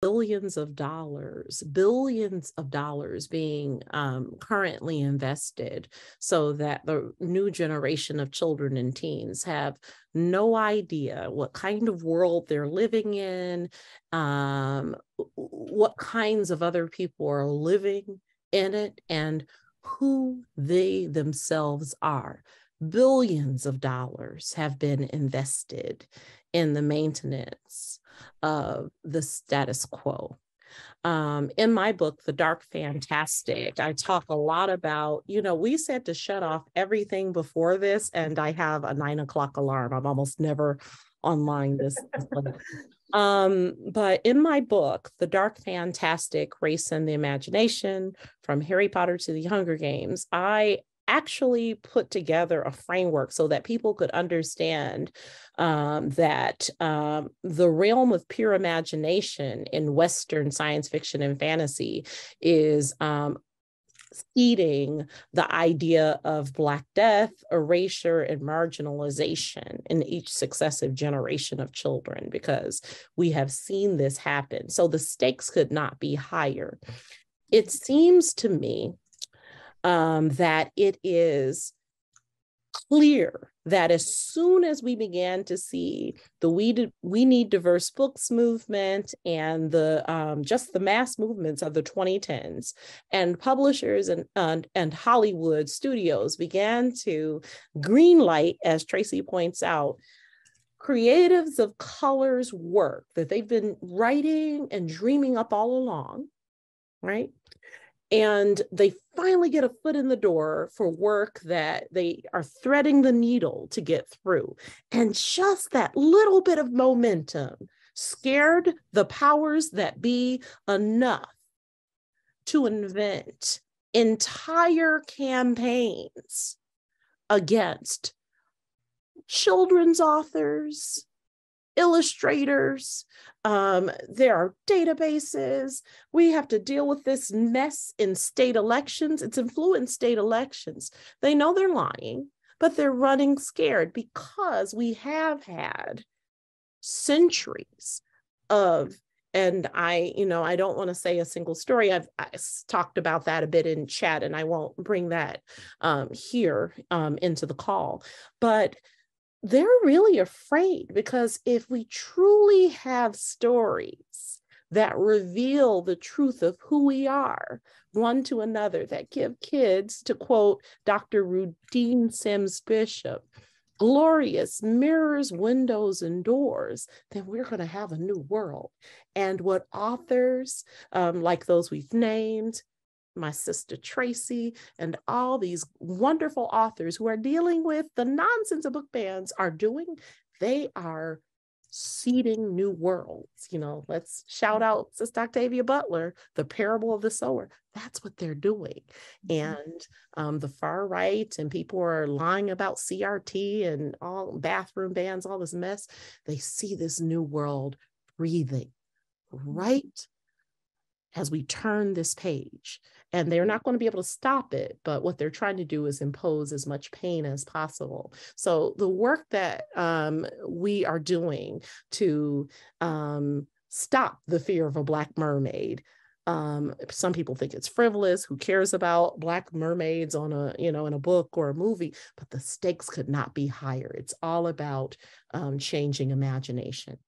billions of dollars being currently invested so that the new generation of children and teens have no idea what kind of world they're living in, what kinds of other people are living in it, and who they themselves are. Billions of dollars have been invested in the maintenance of the status quo. In my book, The Dark Fantastic, I talk a lot about, we said to shut off everything before this, and I have a 9 o'clock alarm. I'm almost never online this. But in my book, The Dark Fantastic, Race and the Imagination, from Harry Potter to the Hunger Games, I actually put together a framework so that people could understand that the realm of pure imagination in Western science fiction and fantasy is seeding the idea of Black death, erasure, and marginalization in each successive generation of children, because we have seen this happen. So the stakes could not be higher. It seems to me that it is clear that as soon as we began to see the We Need Diverse Books movement and the just the mass movements of the 2010s, and publishers and Hollywood studios began to greenlight, as Tracey points out, creatives of color's work that they've been writing and dreaming up all along, right? And they finally get a foot in the door for work that they are threading the needle to get through. And just that little bit of momentum scared the powers that be enough to invent entire campaigns against children's authors, illustrators. There are databases. We have to deal with this mess in state elections. It's influenced state elections. They know they're lying, but they're running scared because we have had centuries of, and I don't want to say a single story. I talked about that a bit in chat, and I won't bring that here into the call, but they're really afraid, because if we truly have stories that reveal the truth of who we are, one to another, that give kids, to quote Dr. Rudine Sims Bishop, glorious mirrors, windows, and doors, then we're going to have a new world. And what authors like those we've named, my sister Tracey, and all these wonderful authors who are dealing with the nonsense of book bans are doing, they are seeding new worlds. Let's shout out Sister Octavia Butler, The Parable of the Sower. That's what they're doing. And the far right and people are lying about CRT and all bathroom bans, all this mess. They see this new world breathing right as we turn this page. And they're not going to be able to stop it, but what they're trying to do is impose as much pain as possible. So the work that we are doing to stop the fear of a Black mermaid, some people think it's frivolous. Who cares about Black mermaids on in a book or a movie? But the stakes could not be higher. It's all about changing imagination.